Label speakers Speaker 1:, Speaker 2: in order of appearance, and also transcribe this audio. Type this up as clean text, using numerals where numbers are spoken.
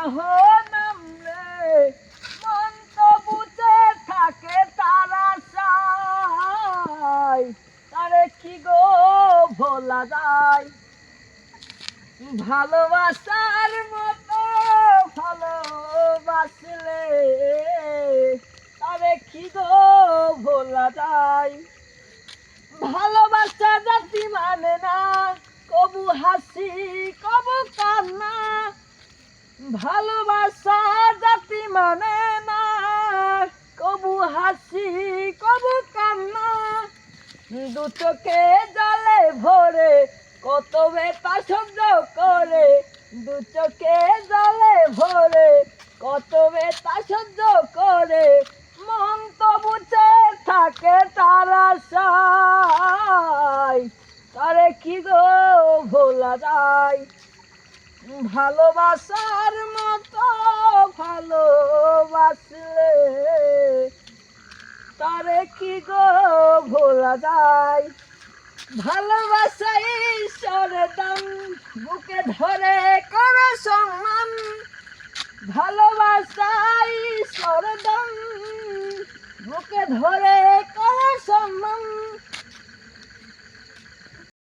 Speaker 1: প্রবাহ নামলে মন তো বুঝে থাকে তারা চায়, তারে কি গো ভোলা যায়? ভালোবাসার মতো ভালোবাসলে তারে কি গো ভোলা যায়? ভালোবাসা জাতি মানে না কবু হাসি কবু কান্না, ভালোবাসা জাতি মানে না কবু হাসি কবু কান্না। দু চোখে জলে ভরে কত ব্যথা সহ্য করে, দু চোখে জলে ভরে কত ব্যথা সহ্য করে, মন তো বুঝে থাকে তারা চায়, তারে কি গো ভোলা যায়? ভালোবাসার মতো ভালোবাসলে তারে কি গো ভোলা যায়? ভালোবাসা ঈশ্বরের দান, বুকে ধরে করে সম্মান, ভালোবাসা ঈশ্বরের দান, বুকে ধরে